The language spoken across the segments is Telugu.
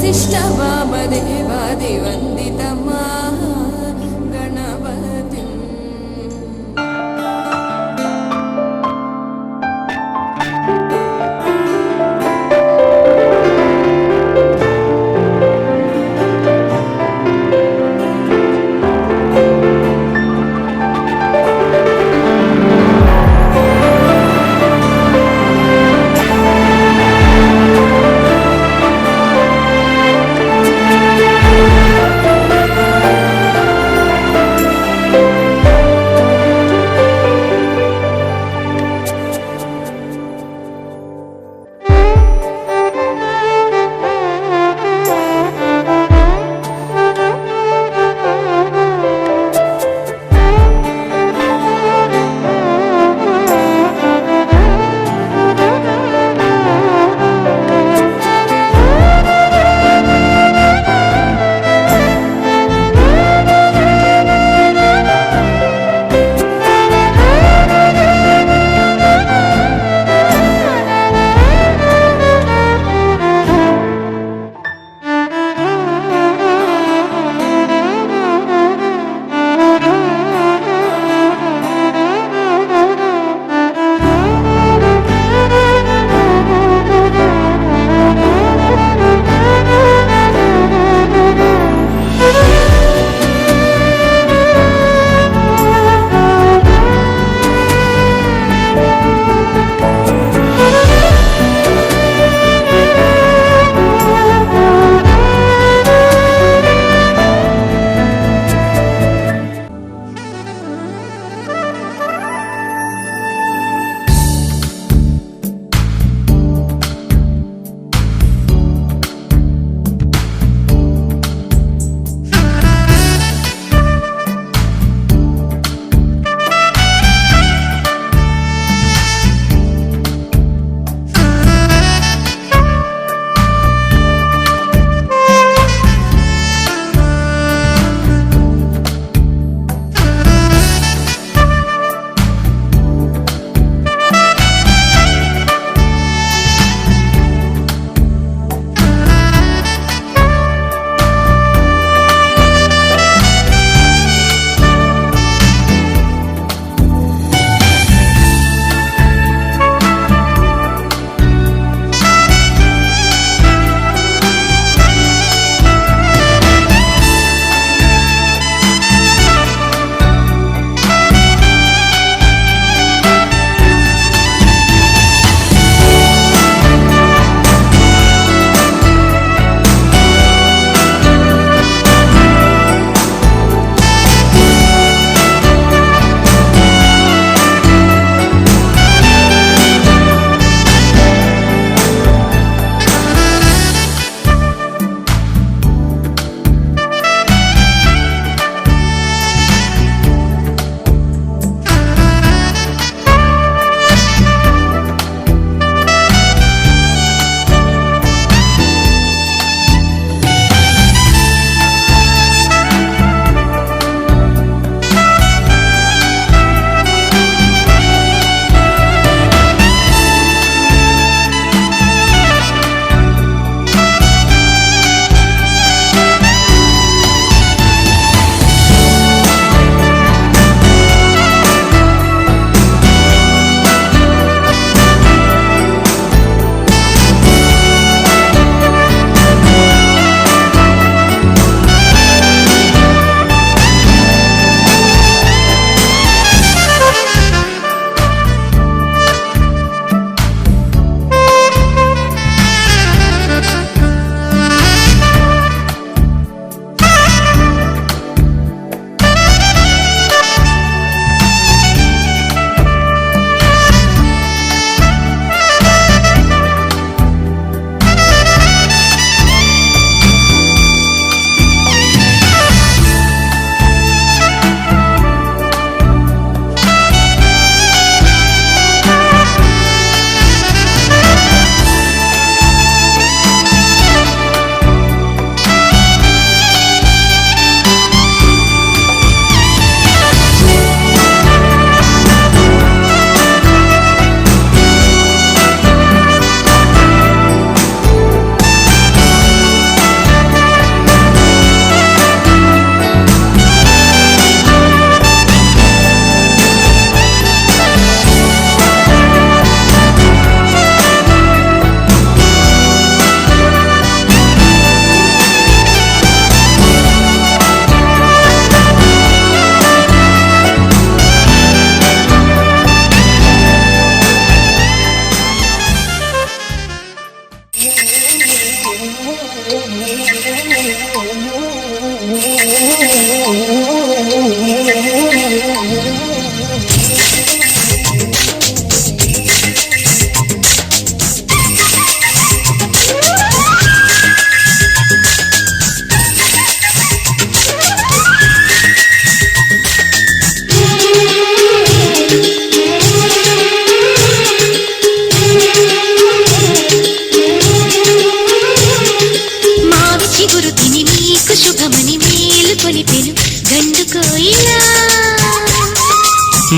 वसिष्ठ वामदेवादिवन्दितमा गणपतिम्।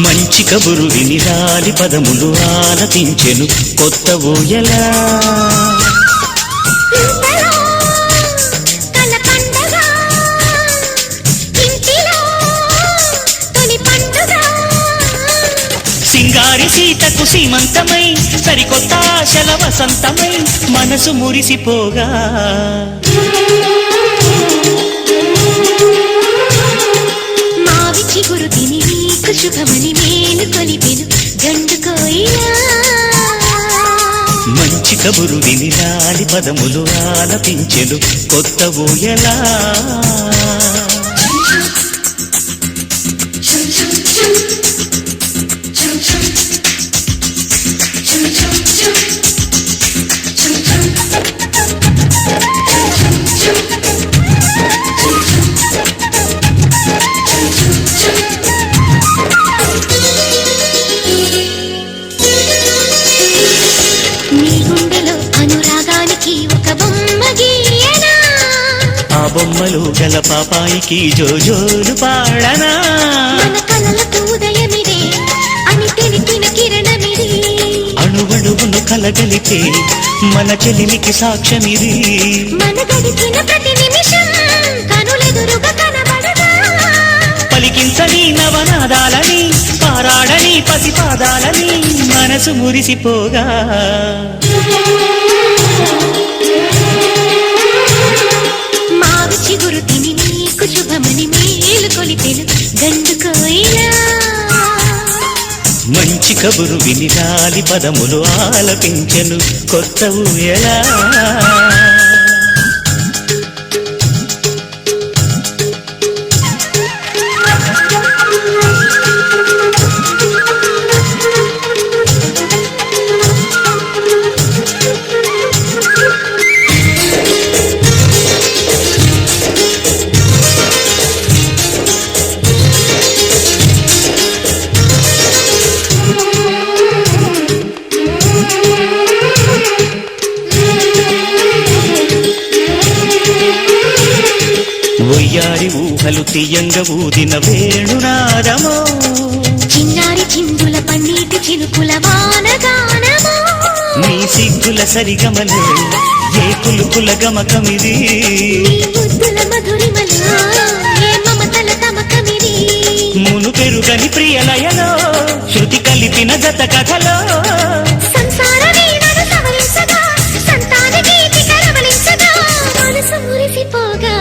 మంచి కబురు విని రాలి పదములు ఆలపించెను కొత్త ఊయలా సింగారి సీతకు సీమంతమై సరికొత్త ఆశల వసంతమై మనసు మురిసిపోగా చిగురు తిని నీకు శుభమని మేలు కొలిపెను గండు కోయిలా మంచి కబురు విని రాలి పదములు ఆలపించెను కొత్త ఊయలా బొమ్మలు గల పాపాయికి జోజోలు పాడనా మన కలలకు ఉదయమిదే అని తెలిపిన కిరణమిది అణువణువును కలగలితే మన చెలిమికి సాక్ష్యమిది మన గడిచిన ప్రతి నిమిషం కనులెదురుగా కనబడగా పలికించని నవనాదాలని పారాడని పసిపాదాలని మనసు మురిసిపోగా చిగురు తిని నీకు శుభమని మేలు కొలిపెను గండు కోయిలా మంచి కబురు విని రాలి పదములు ఆలపించెను కొత్త ఊయలా ఒయ్యారి ఊహలు తీయంగా ఊదిన వేణునాదమో చిన్నారి చిందుల పన్నీటి చినుకుల వానగానమో నీ సిగ్గుల సరిగమలు ఏ కులుకుల గమకమిది బుద్ధుల మధురిమలో ఏ మమతల తమకమిది మును పెరుగని ప్రియలయలో శృతి కలిపిన జత కథలో సంసార వీణను సవరించగా సంతాన గీతి కరవలించగా మనసు మురిసిపోగా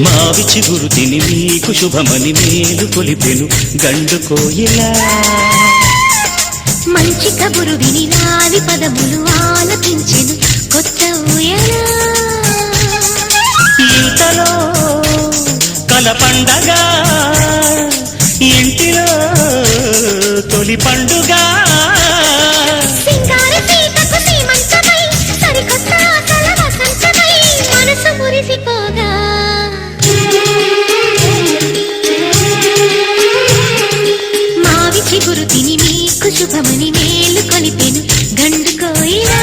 మావి చిగురు తిని నీకు శుభమని మేలు కొలిపెను గండు కోయిలా మంచి కబురు విని రాలి పదములు ఆలపించెను కొత్త ఊయలా ఇంతలో కల పండగ ఇంటిలో తొలి పండుగ సింగారి సీతకు సీమంతమై సరికొత్త ఆశల వసంతమై మనసు మురిసిపోగా మావి చిగురు తిని నీకు శుభమని మేలు కొలిపెను గండు కోయిలా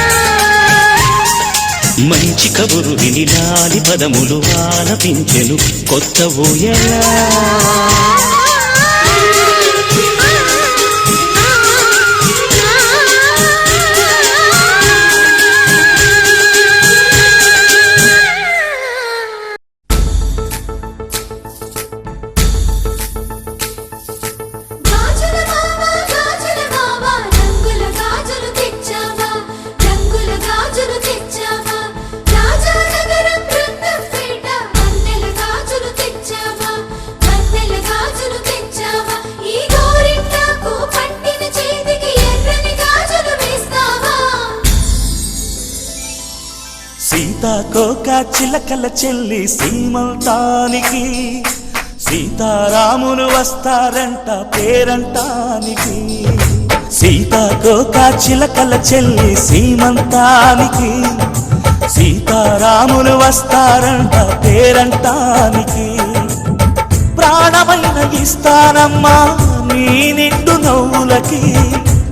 మంచి కబురు విని రాలి పదములు ఆలపించెను కొత్త ఊయలా గాజులు సీతాకోక చిలకల చెల్లి సీమంతానికి సీతారాములు వస్తారంట పేరంటానికి సీతాకోక చిలకల చెల్లి సీమంతానికి సీతారాములు వస్తారంట పేరంటానికి ప్రాణమైన ఇస్తానమ్మా నీ నిండు నవ్వులకి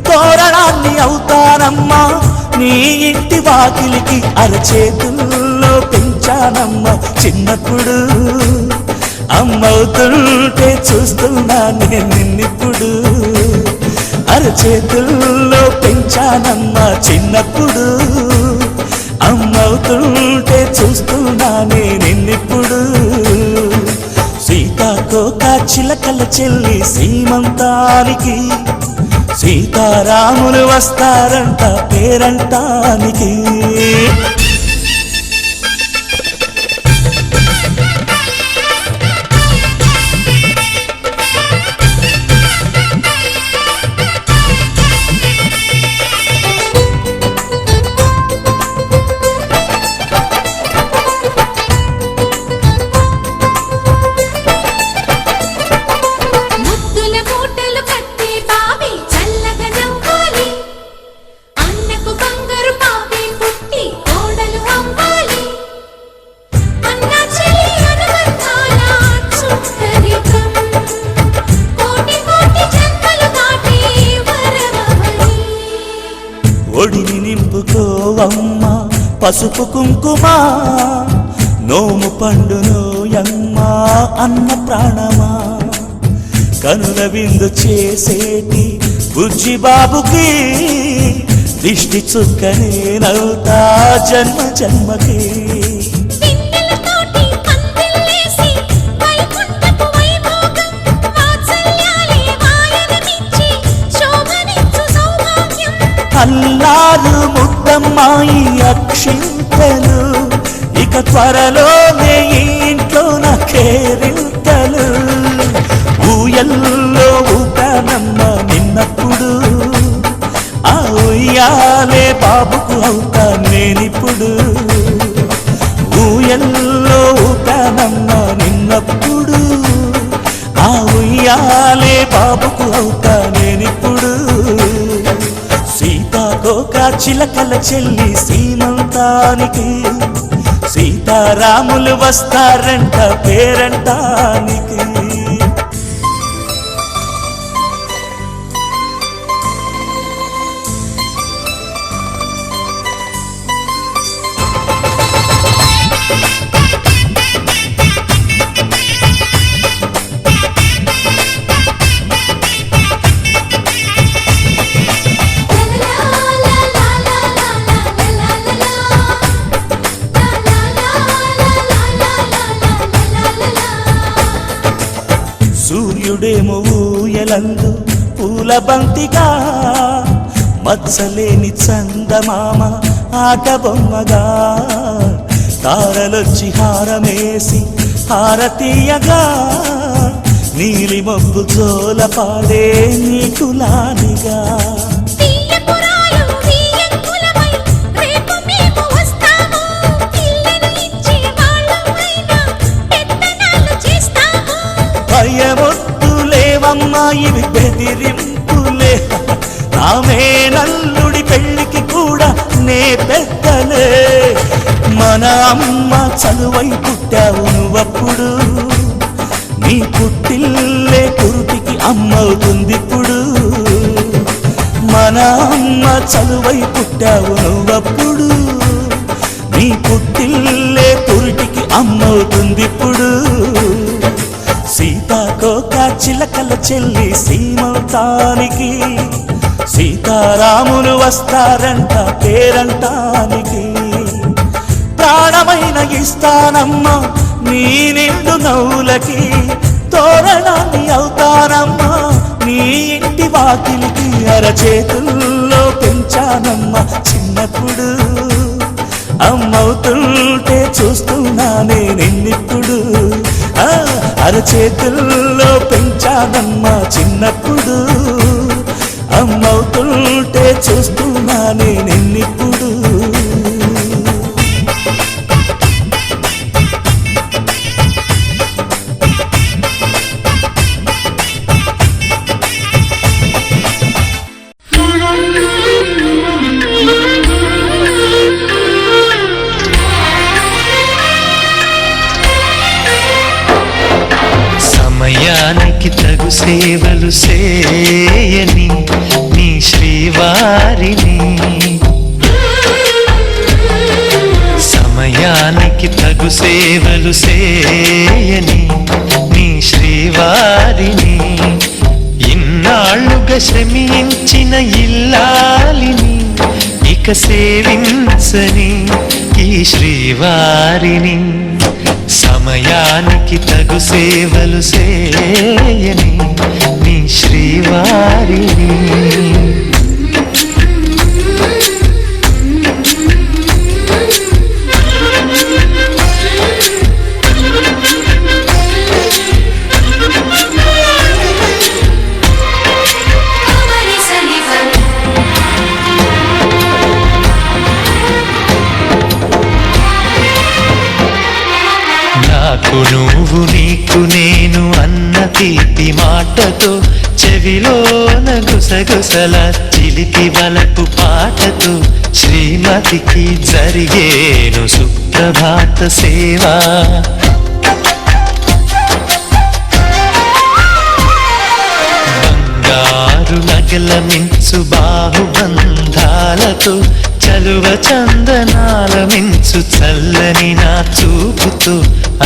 తోరణాన్ని అవుతానమ్మా నీ ఇంటి వాకిలికి అరచేతుల్లో పెంచానమ్మా చిన్నప్పుడు అమ్మవుతుంటే చూస్తున్నా నేను నిన్నిప్పుడు అరచేతుల్లో పెంచానమ్మా చిన్నప్పుడు అమ్మవుతుంటే చూస్తున్నా నేను నిన్నిప్పుడు సీతాకోక చిలకల చెల్లి సీమంతానికి సీతారాములు వస్తారంట పేరంటానికి ఒడిని నింపుకోవమ్మ పసుపు కుంకుమ నోము పండునోయమ్మ అన్న ప్రాణమా కనుల విందు చేసేటి బుజ్జి బాబుకి దిష్టి చుక్కనేనవుతా జన్మ జన్మకి అల్లారు ముద్దమ్మాయి అక్షింతలు ఇక త్వరలోనే ఇంట్లో నా కేరింతలు ఊయల్లో ఊపానమ్మ నిన్నప్పుడు ఆ ఉయ్యాలే బాబుకు అవుతా నేనిప్పుడు ఊయల్లో ఊపానమ్మ నిన్నప్పుడు ఆ ఉయ్యాలే బాబుకు అవుతా నేనిప్పుడు సీతాకోక చిలకల చెల్లి సీమంతానికి సీతారాములు వస్తారంట పేరంటానికి సూర్యుడేమో ఊయలందు పూల బంతిగా మచ్చలేని చందమామ ఆట బొమ్మగా తారలొచ్చి హారమేసి హారతీయగా నీలి మబ్బు జోల పాడే నీకులానిగా భయమొద్దులేవమ్మా ఇవి బెదిరింపులే నామే నల్లుడి పెళ్లికి కూడా నే పెద్దలే మన అమ్మ చదువై పుట్టావు నువ్వప్పుడు నీ పుట్టిల్లే కురుటికి అమ్మవుతుందిప్పుడు మన అమ్మ చదువై పుట్టావు నువ్వప్పుడు నీ పుట్టిల్లే పురిటికి అమ్మవుతుందిప్పుడు సీతాకోక చిలకల చెల్లి సీమంతానికి సీతారాములు వస్తారంట పేరంటానికి ప్రాణమైన ఇస్తానమ్మా నీ నిండు నవ్వులకి తోరణాన్ని అవుతానమ్మా నీ ఇంటి వాకిలికి అరచేతుల్లో పెంచానమ్మా చిన్నప్పుడు అమ్మవుతుంటే చూస్తున్నానే నిన్నిప్పుడు అరచేతుల్లో పెంచానమ్మా చిన్నప్పుడు అమ్మవుతుంటే చూస్తున్నానే నిన్నిప్పుడు సేవలు సేయని నీ శ్రీవారిని సమయానికి తగు సేవలు సేయని నీ శ్రీవారిని ఇన్నాళ్ళుగా శ్రమించిన ఇల్లాలిని ఇక సేవించని ఈ శ్రీవారిని సమయానికి తగు సేవలు సేయని నీ శ్రీవారిని నాకు నువ్వు నీకు నేను అన్న తీపి మాటతో చెవిలోన గుసగుసల చిలిపి వలపు పాటతో శ్రీమతికి జరిగేను సుప్రభాత సేవా బంగారు నగల మించు బాహుబంధాలతో చలువ చందనాల మించు చల్లని నా చూపుతో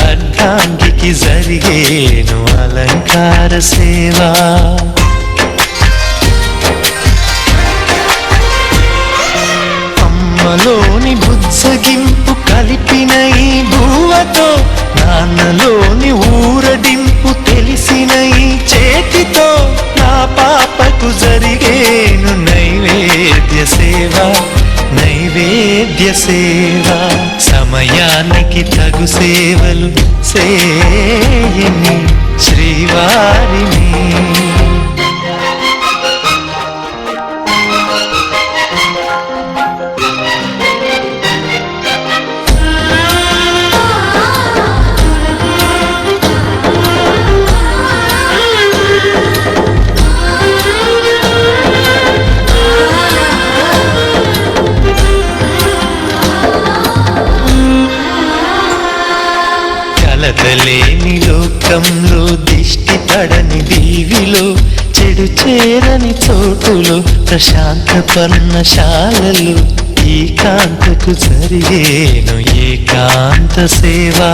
అర్ధాంగికి జరిగేను అలంకార సేవా అమ్మలోని బుజ్జగింపు కలిపిన ఈ భూవతో నాన్నలోని ఊరడింపు తెలిసిన ఈ చేతితో నా పాపకు జరిగేను నైవేద్య సేవ నైవేద్య సేవ సమయానికి తగు సేవలు సేయని శ్రీవారిని కలతలేని లోకంలో దిష్టి పడని దీవిలో చెడు చేరని చోటులో ప్రశాంత పర్ణశాలలో ఏకాంతకు జరిగేను ఏకాంత సేవా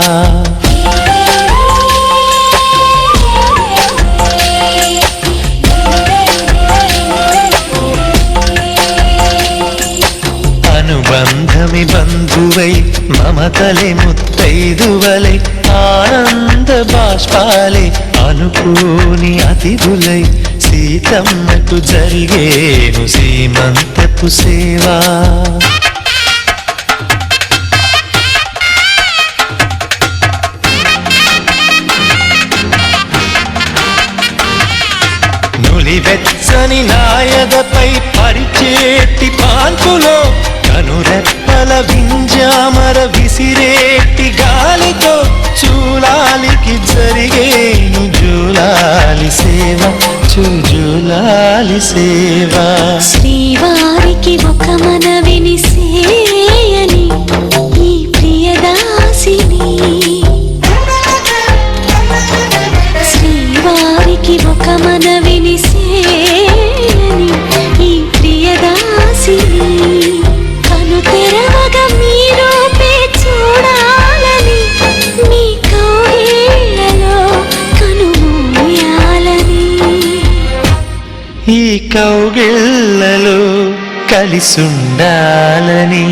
అనుబంధమి బంధువై మమతలే ముత్తైదువలై ఆనంద బాష్పాలే అనుకోని అతిథులై సీతమ్మకు జరిగేను సీమంతపు సేవా నులివెచ్చని నాయదపై పరిచేటి పాన్పులో కనురెప్పల వింజామర విసిరేటి గాలితో చూలాలికి జరిగేను జూలాలి సేవ జూలాలి సేవ శ్రీవారికి ఒక మనవిని సేయని ఈ ప్రియదాసిని శ్రీవారికి ఒక మనవిని సేయని ఈ ప్రియదాసిని కను తెరవగా మీ రూపే చూడాలని మీ కౌగిళ్ళలో కనుమూయాలని ఈ కౌగిళ్ళలో కలిసుండాలని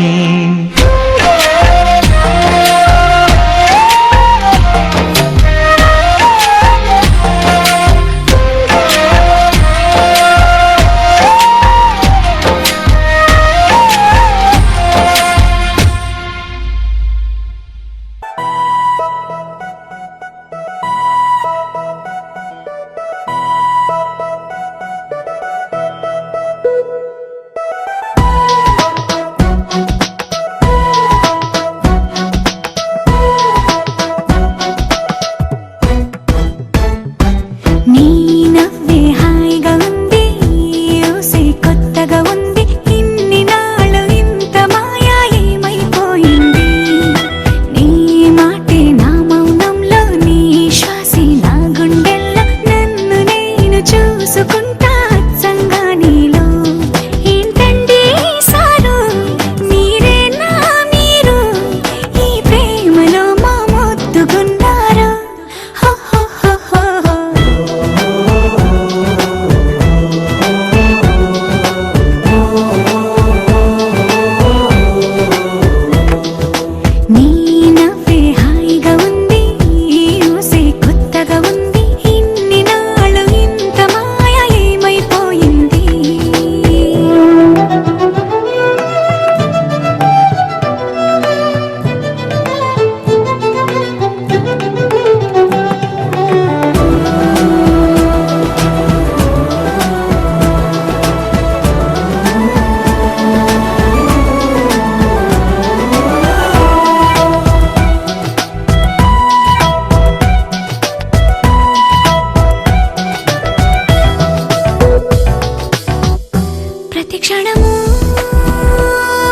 ప్రతి క్షణము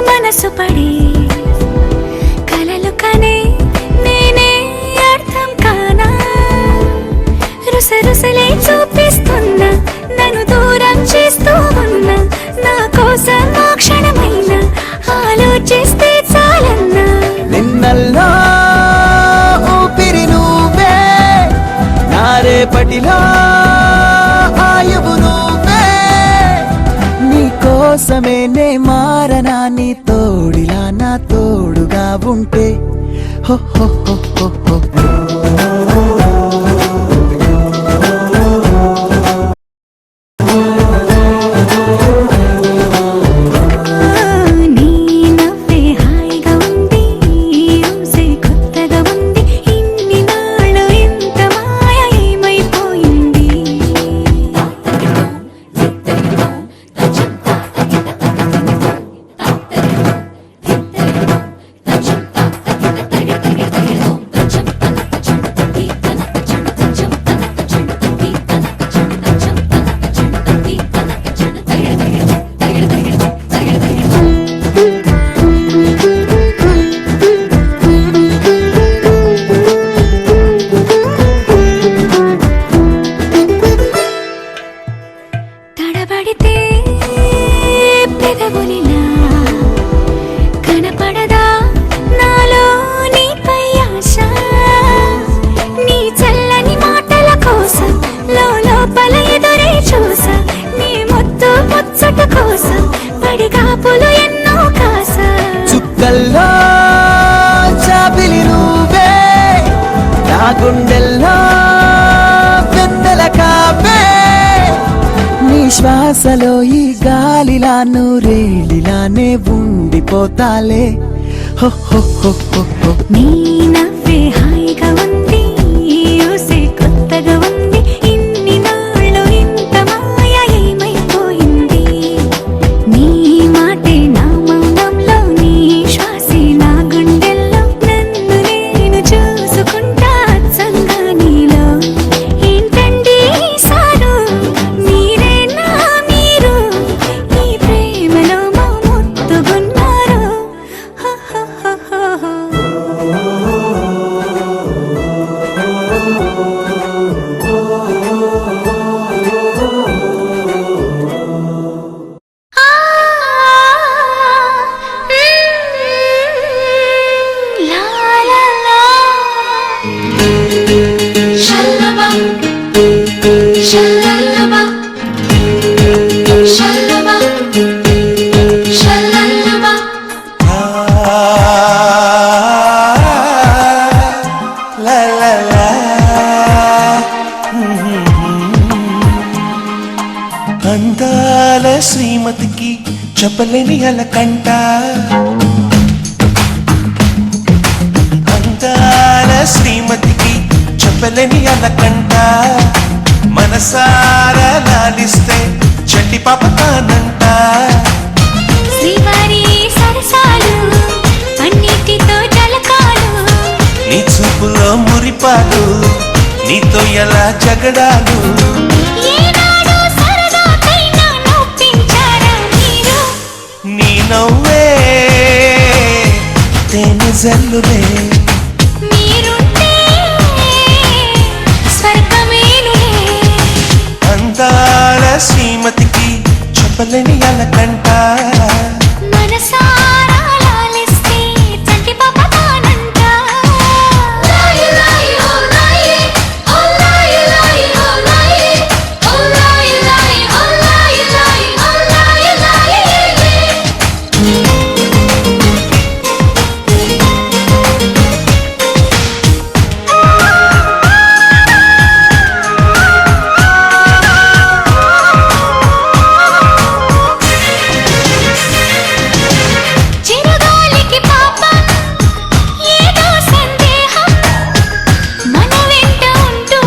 మనసు పడి కలలు కనే నేనే అర్థం కానా రుసరుసలే చూపిస్తున్నా నన్ను దూరం చేస్తూ ఉన్నా నా కోసం ఆ క్షణమైన ఆలోచిస్తే చాలన్నా నిన్నల్లో ఊపిరి నువ్వే నా రేపటిలో ఆయువు నువ్వే నీ కోసమే నే మారనా నీ తోడిలా నా తోడుగా ఉంటే హో హో హో హో హో నీ నవ్వే హాయిగా ఉంది ఊసే కొత్తగా ఉంది ఇన్ని నాళ్ళు ఇంత మాయ ఏమైపోయింది తడబడితే పెదవులిలా కనపడదా నాలో నీపై ఆశ నీ చల్లని మాటల కోసం లోపల ఎదురే చూసా నీ ముద్దు ముచ్చట కోసం పడిగాపులు ఎన్నో కాసా చుక్కల్లో చాపిలి నువ్వే నా గుండెల్లో పెద్దల కాపే నీ శ్వాసలో ఈ గాలిలా నూరేలిలానే ఉండిపోతాలే హో హో హో హో హో నీ నవ్వే హాయిగా ఉంది ఊసే కొత్తగా ఉంది ఇన్ని నాళ్ళు ఇంత మాయ ఏమైపోయింది నీ మాటే నా మౌనంలో నీ శ్వాసే నా గుండెల్లో నన్ను నేను చూసుకుంటా అచ్చంగా నీలో ఏంటండి సారు మీరే నా మీరు ఈ ప్రేమలో మా ముద్దుగున్నారు హో హో హో హో హో La la la Shalaba Shalalaba Shalaba Shalalaba La la la అందాల శ్రీమతికి చెప్పలేని అలకంట అందాల శ్రీమతికి చెప్పలేని అలకంట మనసారా లాలిస్తే చంటి పాప తానంట శ్రీవారి సరసాలు అన్నిటితో జలకాలు నీ చూపులో మురిపాలు నీతో ఎలా జగడాలు ఏనాడు సరదాకైనా నొప్పించారా మీరు నీ నవ్వే తేనె జల్లులే మీరుంటే స్వర్గమేనులే అందాల శ్రీమతికి చెప్పలేని అలకంట మనసారా లాలిస్తే చంటి పాప తానంట లాయి లాయి ఓ లాయి ఓ లాయి లాయి ఓ లాయి ఓ లాయి లాయి ఓ లాయి లాయి ఓ లాయి లాయి చిరుగాలికి పాపం ఏదో సందేహం మన వెంట ఉంటూ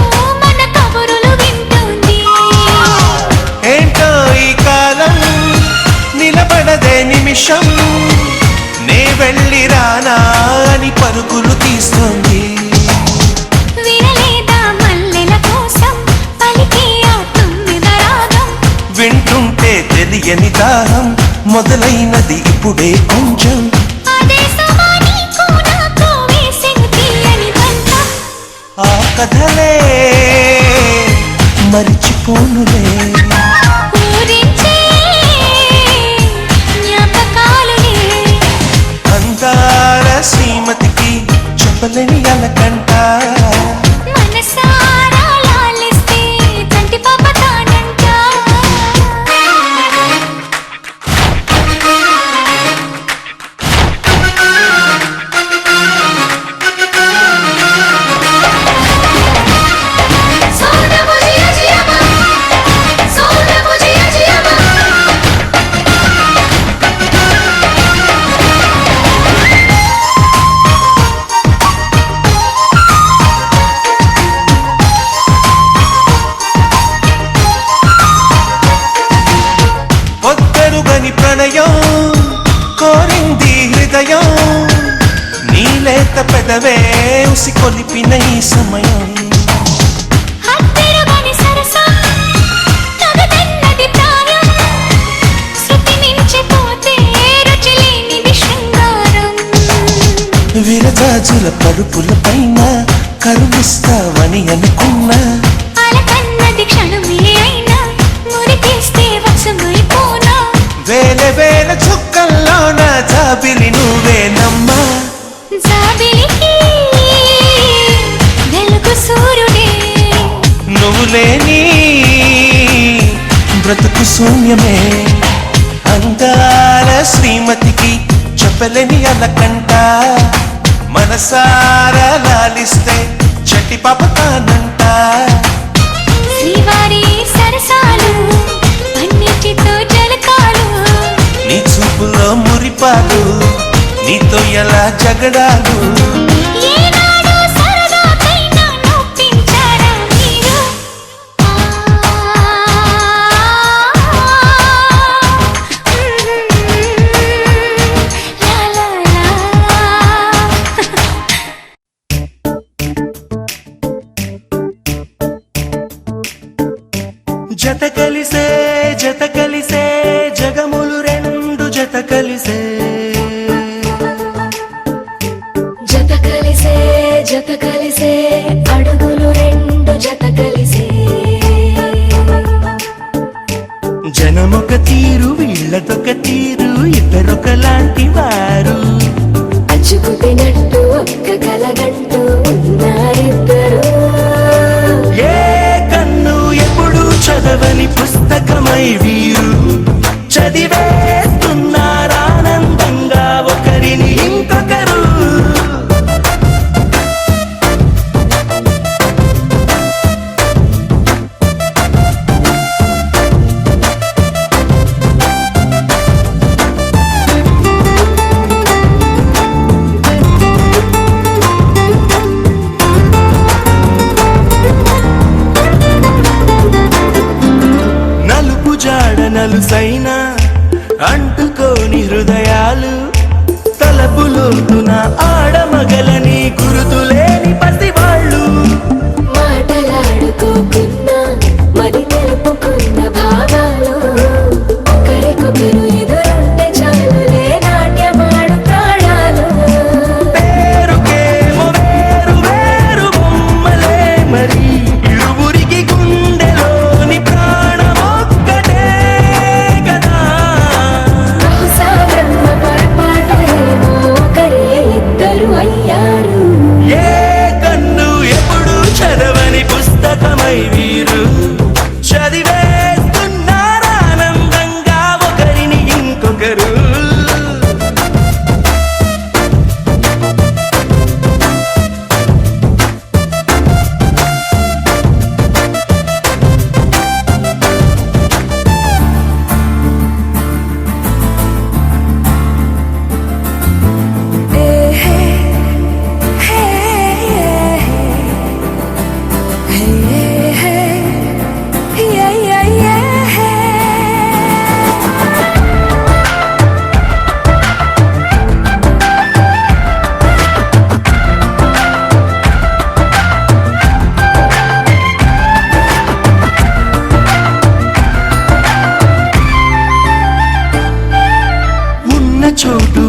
మన కబురులు వింటుంది ఏంటో ఈ కాలం నిలబడదే నిమిషం నే వెళ్ళి రానా అని పరుగులు తీస్తుంది వినలేదా మల్లెల కోసం పలికే ఆ తుమ్మిద రాగం వింటుంటే తెలియని దాహం మొదలైనది ఇప్పుడే కొంచెం అదే సమానీకు నాకు వేసెను తీయని బంధం ఆ కథలే మరిచిపోనులే ఊరించే జ్ఞాపకాలులే అందాల శ్రీమతికి చెప్పలేని అలకంట మనసారా లాలిస్తే చంటి పాప తానంట సోనా ముజియా జియామా సోనా ముజియా జియామా పొద్దరుగని ప్రణయం కోరింది హృదయం నీలేత పెదవే ఉసికొలిపిన ఈ సమయం హత్తెరుగని సరసం తగదన్నది ప్రాయం శృతి మించిపోతే రుచి లేనిది శృంగారం విరజాజుల పరుపుల పైన కరుణిస్తావని అనుకున్నా అలకన్నది క్షణమే అయినా మురిపిస్తే వశమైపోనా వేల వేల చుక్కల్లోన జాబిలి నువ్వేనమ్మా జాబిలికి వెలుగు సూర్యుడే నువ్వు లేని బ్రతుకు శూన్యమే అందాల శ్రీమతికి చెప్పలేని అలకంట మనసారా లాలిస్తే చట్టి పాప తానంట శ్రీవారి సరసాలు అన్నిటితో జలకాలు నీ చూపులో మురిపాలు నీతో ఎలా జగడాలు ఏనాడు సరదాకైనా నొప్పించారా మీరు లా లా లా జత కలిసే జగములు రెండు జత కలిసే జత కలిసే అడుగులు రెండు జత కలిసే జనమొక తీరు వీళ్ళదొక తీరు ఇద్దరొకలాంటి వారు అచ్చుకుతినట్టు ఒక్క కలగంటూ ఉన్నారిద్దరు ఏ కన్ను ఎప్పుడు చదవని పుస్తకమై వీరు చదివేస్తున్నారానందంగా ఒకరిని ఇంకొకరు నలుపు జాడ నలుసైన అంటుకోని హృదయాలు తలపులోతున ఆడమగలని గురుతులేని పసివాళ్ళు మాటలాడుకోకున్నా మరి తెలుపుకున్న భావాలు ఒకరికొకరు ఎదురుంటే చాలులే నాట్యమాడు ప్రాణాలు పేరుకేమో వేరు వేరు బొమ్మలే మరి ఇరువురికి గుండెలోని ప్రాణమొక్కటే కదా బహుశా బ్రహ్మ పొరపాటు ఏమో ఒకరే ఇద్దరు అయ్యారు ఏ కన్ను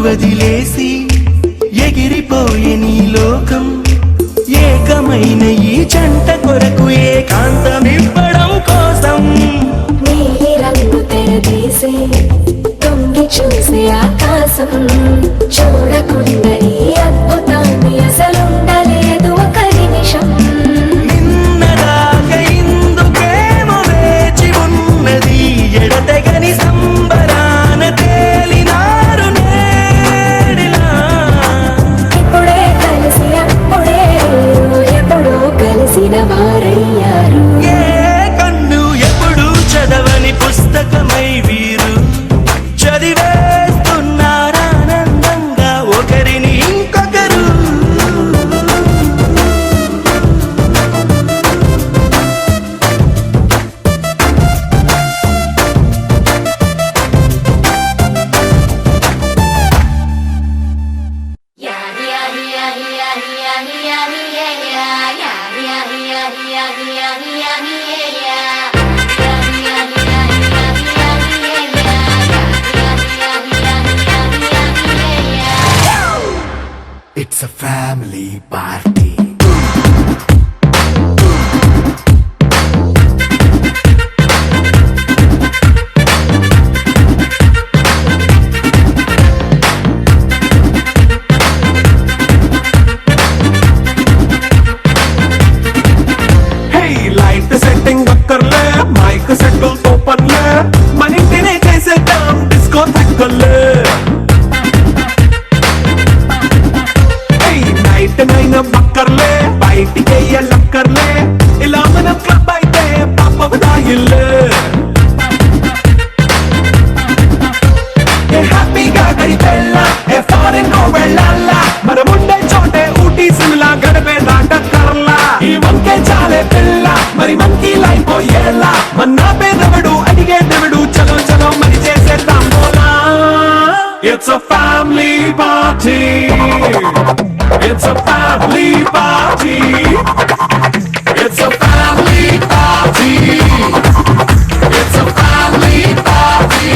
వదిలేసి ఎగిరిపోయే నీ లోకం ఏకమైన ఈ జంట కొరకు ఏకాంతమివ్వడం కోసం నీలి రంగు తెరదీసే తొంగి చూసే ఆకాశం చూడకుండా ఈ అద్భుతాన్ని అసలుండలేదు ఒక నిమిషం నిన్నదాకా ఇందుకేమో వేచి ఉన్నది ఎడతెగని సంబరాన తేలినారు నేడిలా ఇప్పుడే కలిసి అప్పుడే ఎప్పుడో కలిసిన వారయ్యారు ఏ కన్ను ఎప్పుడు చదవని పుస్తకమై వీరు చదివేస్తున్నారానందంగా ఒకరిని ఇంకొకరు It's a family party. Hey, light setting అక్కర్లే మైక్ సెట్టు ఓపెన్లే మన ఇంటినే చేసేద్దాం డిస్కో తక్కర్లే నైట్ నైన్ బక్కర్లే బయటికి లక్కర్లే ఇలా మనం క్లబ్ అయితే పాప దాయిల్లే హ్యాపీగా గడిపెళ్ళ ఏ ఫారెన్ నో వెళ్ళాల మనం ఉండే చోటే ఊటీ సిమ్లా గడిపే దాటక్కర్లా ఈ వంకే చాలే పిల్ల మరి మనకి లైఫ్ పోయేలా మన్నా పేదవడు అడిగే దేవుడు చలో చలో మరి చేసేద్దాం బోలా It's a family party. It's a family party. It's a family party. It's a family party.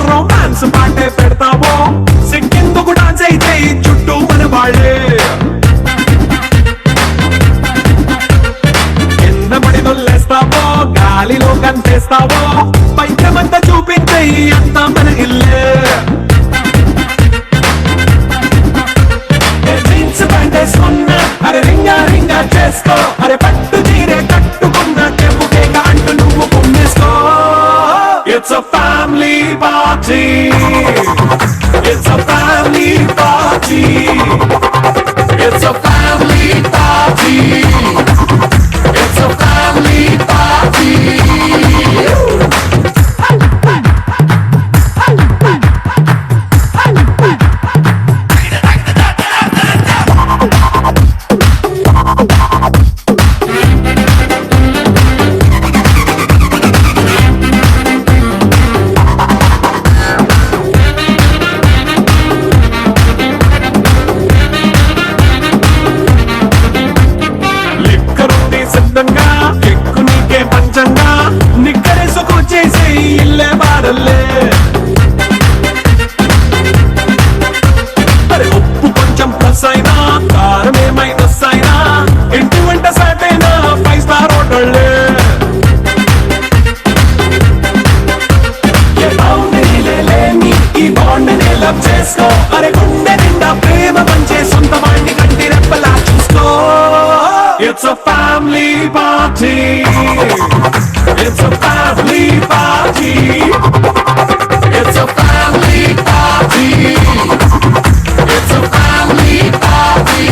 Romance పాటే పెడతావో సిక్కిందుకు డాన్స్ అయితే చుట్టూ మన వాళ్ళే కింద పడి దొల్లేస్తావో గాలిలో కంటేస్తావో పైకమంతా చూపించే అంతా మన ఇల్లే జీన్స్ ప్యాంటేసుకున్నా అరే రింగా రింగా చేసుకో అరే పట్టు చీరే కట్టుకున్న చెప్పుకేగా అంటూ నువ్వు కుమ్మేసుకో It's a family party. It's a family party. It's a family party. It's a family party. ఎక్కు నీకే పంచంగా నిక్కరేసుకు చేసే ఇల్లే బారల్లే అరే ఉప్పు కొంచెం ప్లస్ అయినా కారం మైనస్ అయినా ఇంటి వంట సాట్ అయినా 5 స్టార్ హోటళ్ళే ఈ బాండ్ ని లవ్ చేసుకో అరే గుండె నిండా ప్రేమ పంచే సొంత వాడిని కంటి రెప్పలా చూసుకో It's a family party. It's a family party. It's a family party. It's a family party.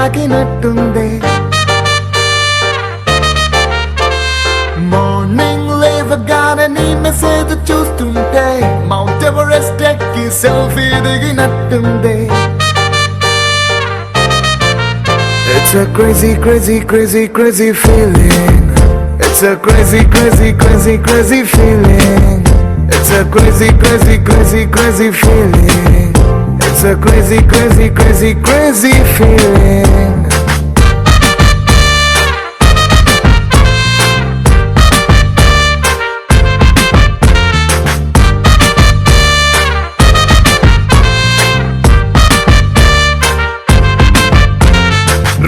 తాకినట్టుంది మార్నింగ్ లేవగానే నీ మెసేజ్ చూస్తుంటే మౌంట్ ఎవరెస్ట్ ఎక్కి సెల్ఫీ దిగినట్టుంది It's a crazy, crazy, crazy, crazy feeling. It's a crazy, crazy, crazy, crazy feeling. It's a crazy, crazy, crazy, crazy feeling. It's a crazy, crazy, crazy, crazy feeling.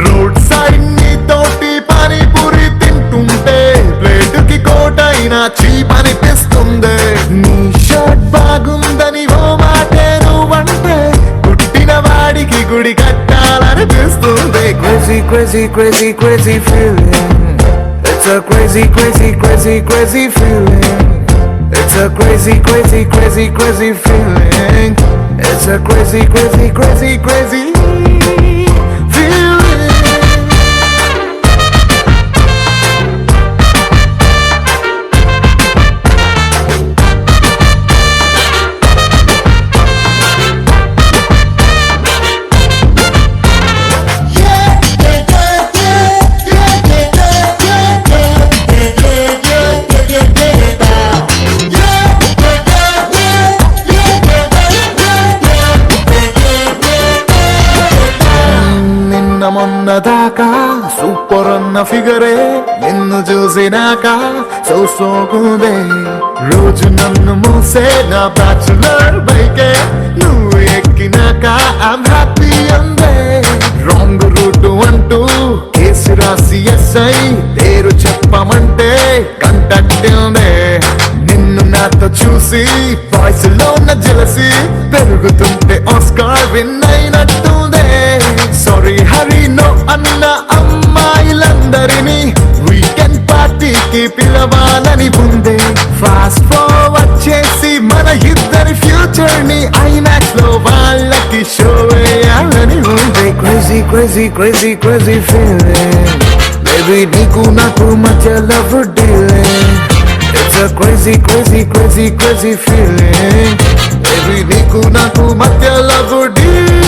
Road side నీ తోటి పానీపూరి తింటుంటే ప్లేటుకి కోటైనా చీప్ అనిపిస్తుంది నీ షర్ట్ బాగుందని ఓ మాటే నువ్వంటే పుట్టిన వాడికి గుడి కట్టాలనిపిస్తుంది crazy crazy crazy crazy feeling it's a crazy crazy crazy crazy feeling it's a crazy crazy crazy crazy feeling it's a crazy crazy crazy crazy feeling మొన్నదాకా సూపర్ అన్న ఫిగరే నిన్ను చూసినాక సోకుందే రోజు నన్ను మోసే నా బ్యాచులర్ బైకే నువ్వు ఎక్కినాక ఐమ్ హ్యాపీ అందే రాంగ్ రూట్ అంటూ కేసు రాసి ఎస్ఐ పేరు చెప్పమంటే కంటక్టిందే నిన్ను నాతో చూసి వాయిస్ లో ఉన్న జలసి పెరుగుతుంటే ఆస్కార్ విన్ అయినట్టుందే సారీ హరి నో అన్న అమ్మాయిలందరినీ వీకెండ్ పార్టీకి పిలవాలని ఉందే ఫాస్ట్ ఫార్వర్డ్ చేసి మన ఇద్దరి ఫ్యూచర్ ని ఐమాక్స్ లో వాళ్ళకి షో వేయాలని ఉందే crazy crazy crazy crazy feeling baby నీకు నాకు మధ్య love dealing It's a crazy, crazy, crazy, crazy feeling. Baby, నీకు నాకు మధ్య love dealing.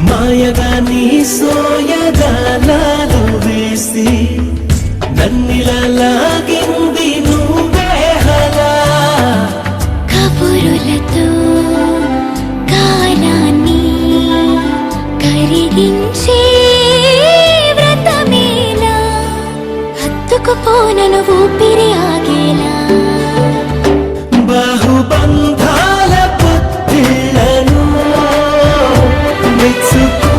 మాయగా నీ సోయగాలాలు వేసి నన్నిలా లాగింది నువ్వే హలా కబురులతో కాలాన్ని కరిగించే వ్రతమేలా హత్తుకుపోనను ఊపిరి ఆగేలా బాహుబంధాల పొత్తిళ్లను మెచ్చుకు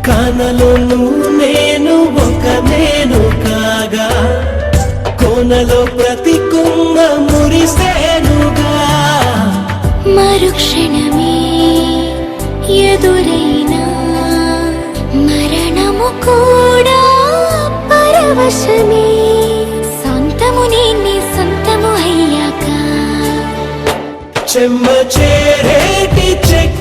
కానలోను నేను ఒక నేను కాగా కోనలో ప్రతి కుంభ మురిసేనుగా మరుక్షణమే ఎదురైనా మరణము కూడా పరవశమే సొంతము నేనే సొంతము అయ్యాక చెమ్మ చేరేటి చెక్